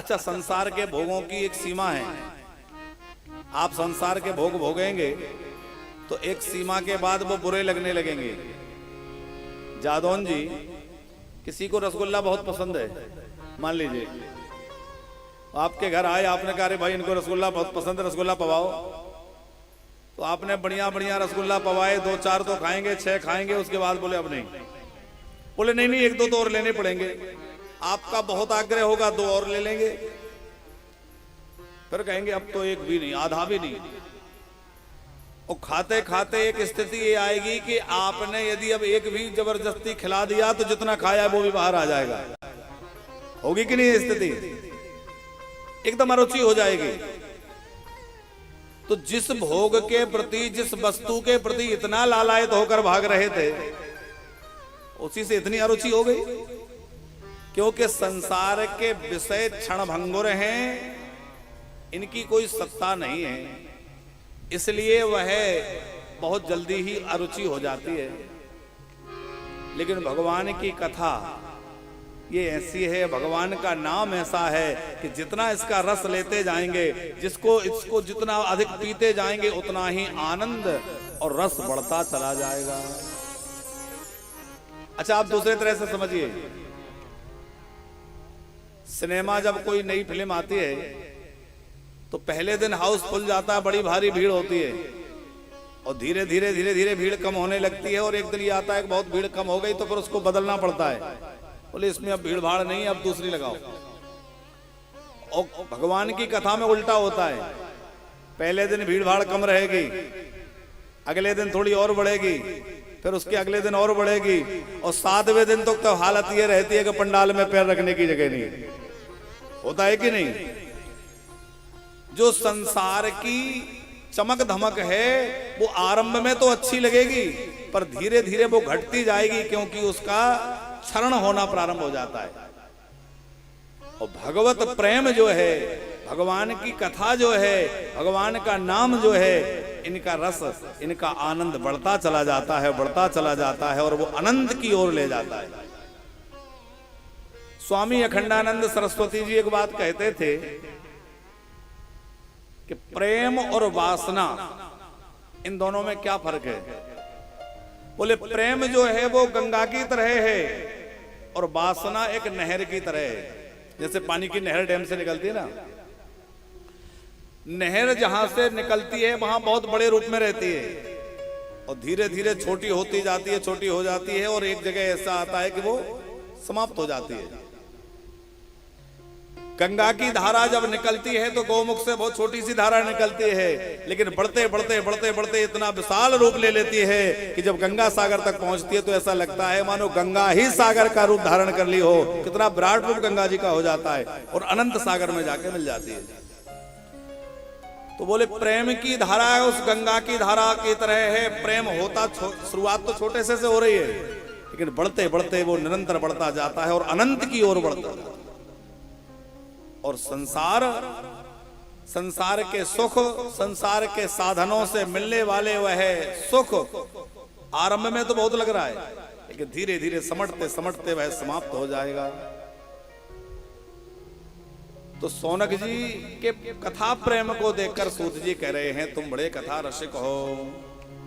अच्छा, संसार के भोगों की एक सीमा है। आप संसार के भोग भोगेंगे तो एक सीमा के बाद वो बुरे लगने लगेंगे। जादौन जी, किसी को रसगुल्ला बहुत पसंद है, मान लीजिए आपके घर आए, आपने कहा अरे भाई इनको रसगुल्ला बहुत पसंद है, रसगुल्ला पवाओ। तो आपने बढ़िया बढ़िया रसगुल्ला पवाए, 2-4 तो खाएंगे, 6 खाएंगे, उसके बाद बोले अब नहीं। बोले नहीं नहीं, 1-2 तो और लेने पड़ेंगे। आपका बहुत आग्रह होगा, 2 और ले लेंगे। फिर कहेंगे अब तो 1 भी नहीं, आधा भी नहीं। और खाते खाते एक स्थिति ये आएगी कि आपने यदि अब 1 भी जबरदस्ती खिला दिया तो जितना खाया वो भी बाहर आ जाएगा। होगी कि नहीं स्थिति? एकदम अरुचि हो जाएगी। तो जिस भोग के प्रति, जिस वस्तु के प्रति इतना लालायित होकर भाग रहे थे, उसी से इतनी अरुचि हो गई। क्योंकि संसार के विषय क्षणभंगुर हैं, इनकी कोई सत्ता नहीं है, इसलिए वह बहुत जल्दी ही अरुचि हो जाती है। लेकिन भगवान की कथा ये ऐसी है, भगवान का नाम ऐसा है कि जितना इसका रस लेते जाएंगे, इसको जितना अधिक पीते जाएंगे, उतना ही आनंद और रस बढ़ता चला जाएगा। अच्छा, आप दूसरे तरह से समझिए, सिनेमा जब कोई नई फिल्म आती है तो पहले दिन हाउस फुल जाता है, बड़ी भारी भीड़ होती है, और धीरे धीरे धीरे धीरे भीड़ कम होने लगती है, और एक दिन ये आता है कि बहुत भीड़ कम हो गई, तो फिर उसको बदलना पड़ता है। बोले इसमें अब भीड़ भाड़ नहीं, अब दूसरी लगाओ। और भगवान की कथा में उल्टा होता है, पहले दिन भीड़ भाड़ कम रहेगी, अगले दिन थोड़ी और बढ़ेगी, फिर उसके अगले दिन और बढ़ेगी, और 7वें दिन तो हालत ये रहती है कि पंडाल में पैर रखने की जगह नहीं। होता है कि नहीं? जो संसार की चमक धमक है वो आरंभ में तो अच्छी लगेगी, पर धीरे धीरे वो घटती जाएगी, क्योंकि उसका क्षरण होना प्रारंभ हो जाता है। और भगवत प्रेम जो है, भगवान की कथा जो है, भगवान का नाम जो है, इनका रस, इनका आनंद बढ़ता चला जाता है, बढ़ता चला जाता है, और वो अनंत की ओर ले जाता है। स्वामी अखंडानंद सरस्वती जी एक बात कहते थे कि प्रेम और वासना, इन दोनों में क्या फर्क है? बोले प्रेम जो है वो गंगा की तरह है, और वासना एक नहर की तरह है। जैसे पानी की नहर डैम से निकलती है ना, नहर जहां से निकलती है वहां बहुत बड़े रूप में रहती है, और धीरे धीरे छोटी होती जाती है, छोटी हो जाती है, और एक जगह ऐसा आता है कि वो समाप्त हो जाती है। गंगा की धारा जब निकलती है तो गौमुख से बहुत छोटी सी धारा निकलती है, लेकिन बढ़ते बढ़ते बढ़ते बढ़ते इतना विशाल रूप ले लेती है कि जब गंगा सागर तक पहुंचती है तो ऐसा लगता है मानो गंगा ही सागर का रूप धारण कर ली हो। कितना विराट रूप गंगा जी का हो जाता है, और अनंत सागर में जाके मिल जाती है। तो बोले प्रेम की धारा उस गंगा की धारा की तरह है। प्रेम होता शुरुआत तो छोटे से हो रही है, लेकिन बढ़ते बढ़ते वो निरंतर बढ़ता जाता है और अनंत की ओर बढ़ता है। और संसार के सुख, संसार के साधनों से मिलने वाले वह सुख आरंभ में तो बहुत लग रहा है, लेकिन धीरे धीरे समटते समटते वह समाप्त हो जाएगा। तो सौनक जी के कथा प्रेम को देखकर सूत जी कह रहे हैं तुम बड़े कथा रसिक हो।